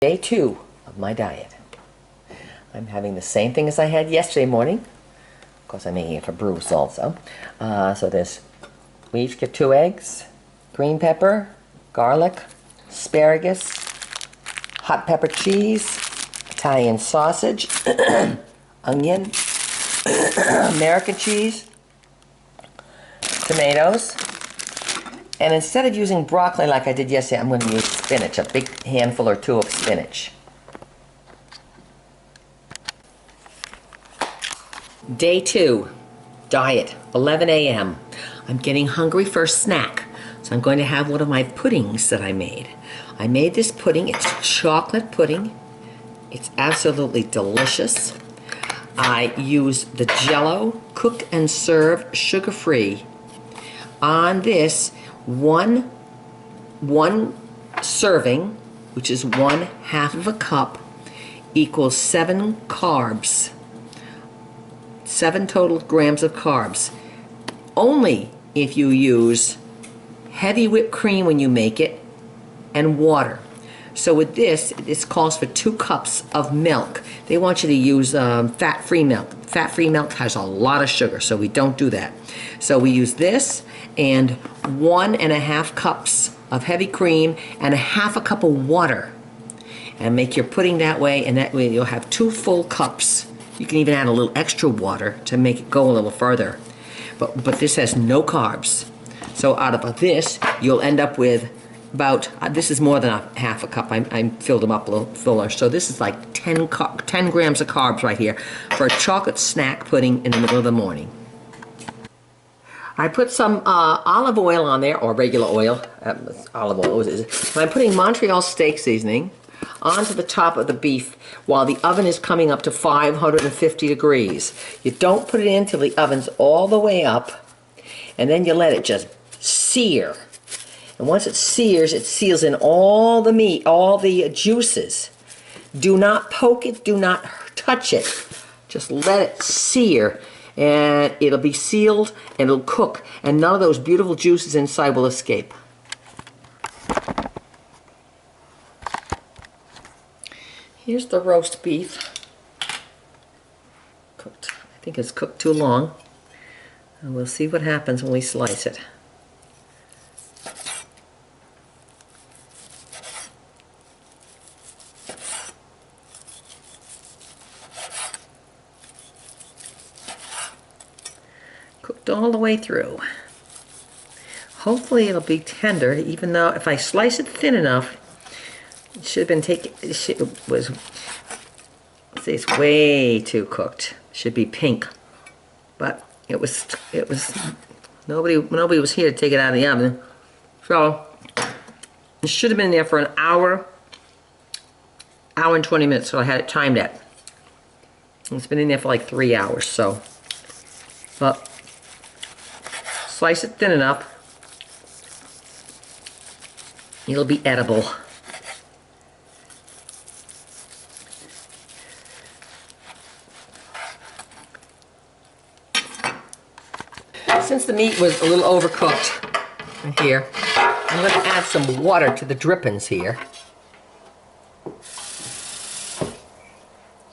Day 2 of my diet. I'm having the same thing as I had yesterday morning. Of course, I'm making it for Bruce also. So there's, we each get 2 eggs, green pepper, garlic, asparagus, hot pepper cheese, Italian sausage, onion, American cheese, tomatoes, and instead of using broccoli like I did yesterday, I'm going to use spinach, a big handful or 2 of spinach. Day 2, diet, 11 a.m. I'm getting hungry for a snack, so I'm going to have one of my puddings that I made. I made this pudding, it's chocolate pudding. It's absolutely delicious. I use the Jell-O, cooked and served, sugar-free. On this, one serving, which is 1/2 of a cup, equals 7 carbs. 7 total grams of carbs. Only if you use heavy whipped cream when you make it and water. So with this calls for 2 cups of milk. They want you to use fat-free milk. Fat-free milk has a lot of sugar, so we don't do that. So we use this and 1.5 cups of heavy cream and 1/2 cup of water. And make your pudding that way, and that way you'll have 2 full cups. You can even add a little extra water to make it go a little further. But this has no carbs. So out of this, you'll end up with about, this is more than 1/2 cup. I filled them up a little fuller. So this is like 10 grams of carbs right here for a chocolate snack pudding in the middle of the morning. I put some olive oil on there, or regular oil. Olive oil is it. I'm putting Montreal steak seasoning onto the top of the beef while the oven is coming up to 550 degrees. You don't put it in till the oven's all the way up, and then you let it just sear. And once it sears, it seals in all the meat, all the juices. Do not poke it, do not touch it. Just let it sear, and it'll be sealed and it'll cook, and none of those beautiful juices inside will escape. Here's the roast beef. Cooked. I think it's cooked too long. And we'll see what happens when we slice it. Cooked all the way through. Hopefully it'll be tender, even though if I slice it thin enough, it should have been taken. It's way too cooked. It should be pink, but it was. Nobody was here to take it out of the oven, so it should have been there for an hour and 20 minutes. So I had it timed at. It's been in there for like 3 hours. So, but slice it thin enough, it'll be edible. Since the meat was a little overcooked here, I'm going to add some water to the drippings here.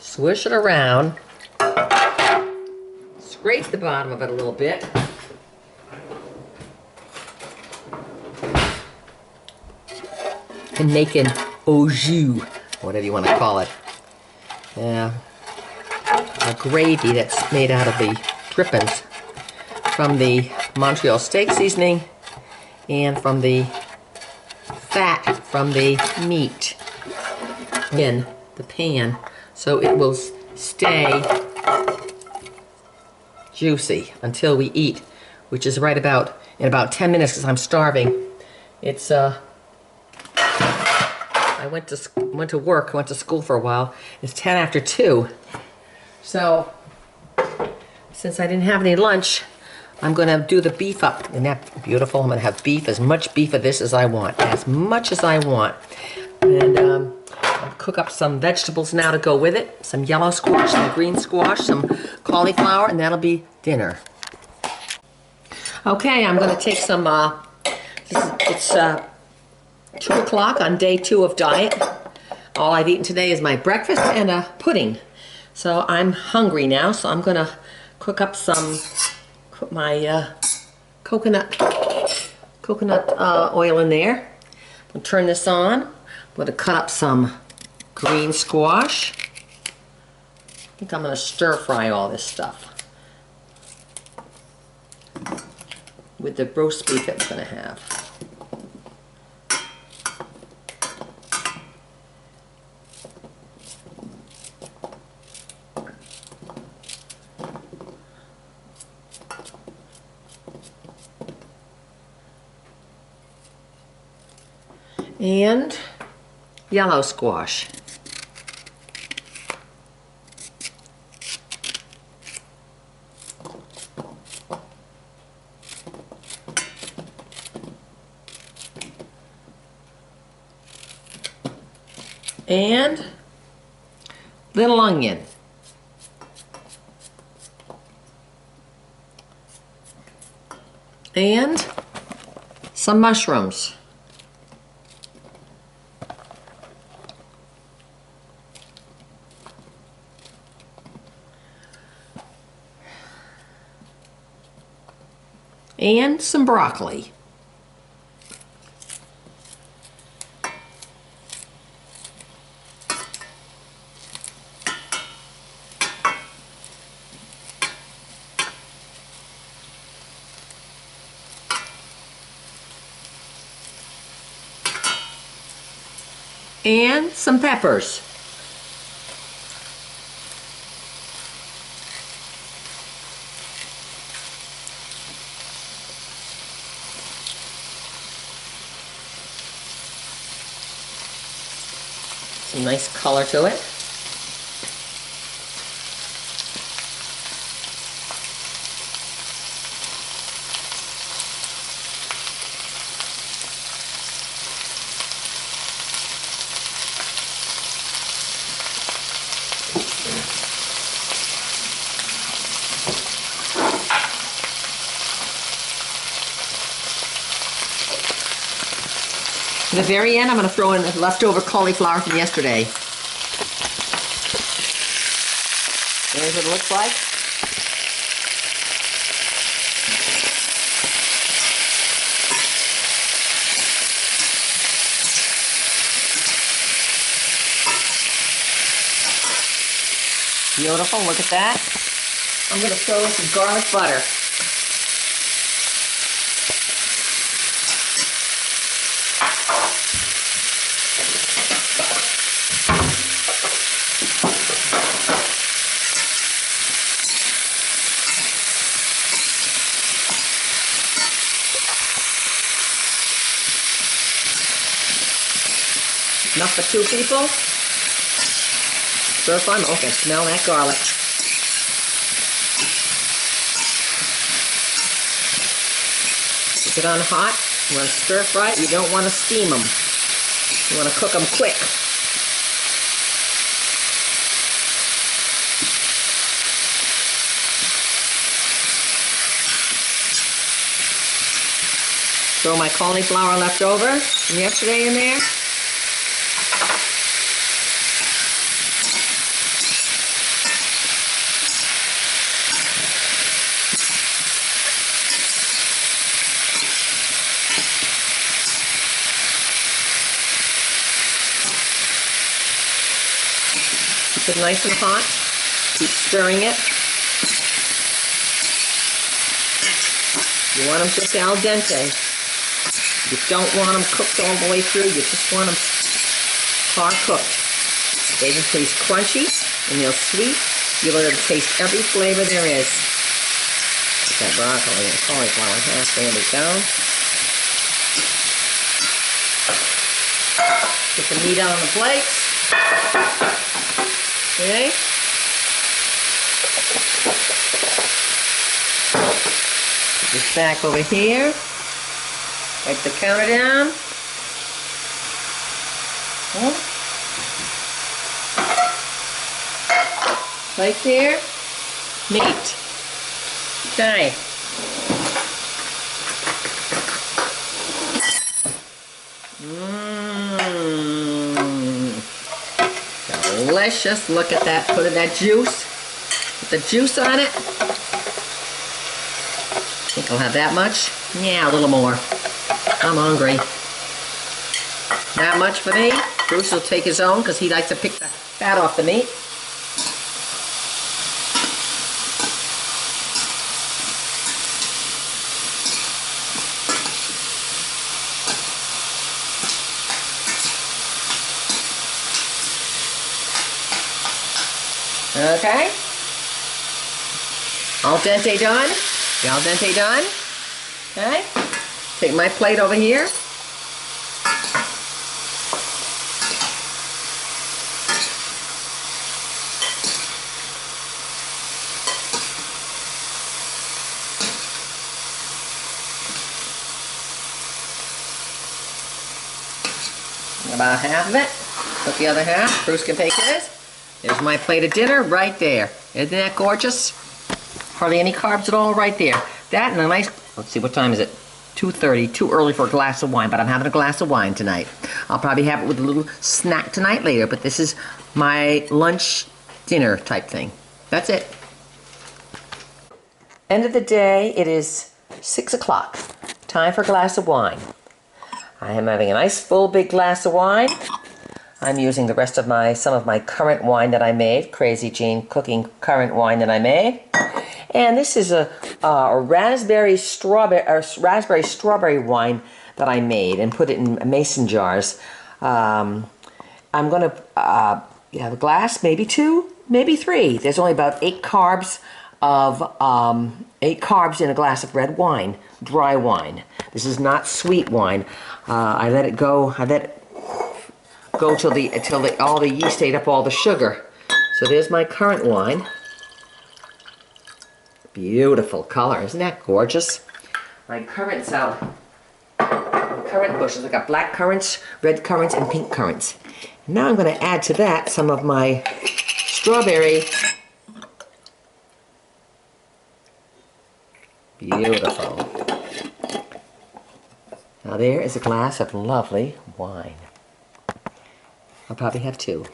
Swish it around. Scrape the bottom of it a little bit. And make an au jus, whatever you want to call it. A gravy that's made out of the drippings from the Montreal steak seasoning and from the fat from the meat in the pan, so it will stay juicy until we eat, which is right about in about 10 minutes because I'm starving. It's I went to work, went to school for a while. It's 10 after 2. So since I didn't have any lunch, I'm going to do the beef up. Isn't that beautiful? I'm going to have beef, as much beef of this as I want. As much as I want. And I'll cook up some vegetables now to go with it. Some yellow squash, some green squash, some cauliflower, and that'll be dinner. Okay, I'm going to take some, it's 2 o'clock on day 2 of diet. All I've eaten today is my breakfast and a pudding. So I'm hungry now, so I'm gonna cook up put my coconut oil in there. I'll turn this on. I'm gonna cut up some green squash. I think I'm gonna stir fry all this stuff with the roast beef that we're gonna have. And yellow squash. And little onion. And some mushrooms. And some broccoli. And some peppers. Some nice color to it. At the very end, I'm going to throw in the leftover cauliflower from yesterday. There's what it looks like. Beautiful, look at that. I'm going to throw in some garlic butter. Enough for 2 people. Stir fry. Oh, I can smell that garlic. Keep it on hot. You want to stir fry it. You don't want to steam them. You want to cook them quick. Throw my cauliflower left over from yesterday in there. Keep it nice and hot. Keep stirring it. You want them just al dente. You don't want them cooked all the way through. You just want them hard cooked. They will taste crunchy and they'll sweet. You'll be able to taste every flavor there is. Put that broccoli and cauliflower half banded down. Put the meat on the plate. Okay. Put this back over here. Wipe the counter down. Right there. Meat. Okay. delicious. Look at that. Put in that juice. Put the juice on it. I think I'll have that much. Yeah, a little more. I'm hungry. That much for me. Bruce will take his own because he likes to pick the fat off the meat. Okay. Al dente done. The al dente done. Okay. Take my plate over here. About half of it. Put the other half. Bruce can take his. There's my plate of dinner right there. Isn't that gorgeous? Hardly any carbs at all right there. That and a nice, let's see, what time is it? 2:30. Too early for a glass of wine, but I'm having a glass of wine tonight. I'll probably have it with a little snack tonight later, but this is my lunch dinner type thing. That's it. End of the day, it is 6 o'clock. Time for a glass of wine. I am having a nice full big glass of wine. I'm using the rest of some of my currant wine that I made, Crazy Jean cooking currant wine that I made. And this is a raspberry strawberry wine that I made and put it in mason jars. I'm gonna have a glass, maybe 2, maybe 3. There's only about 8 carbs in a glass of red wine, dry wine. This is not sweet wine. I let it go. I let it go till all the yeast ate up all the sugar. So there's my currant wine. Beautiful color, isn't that gorgeous? My currants out. Currant bushes. I got black currants, red currants, and pink currants. Now I'm going to add to that some of my strawberry. Beautiful. Now there is a glass of lovely wine. I'll probably have 2.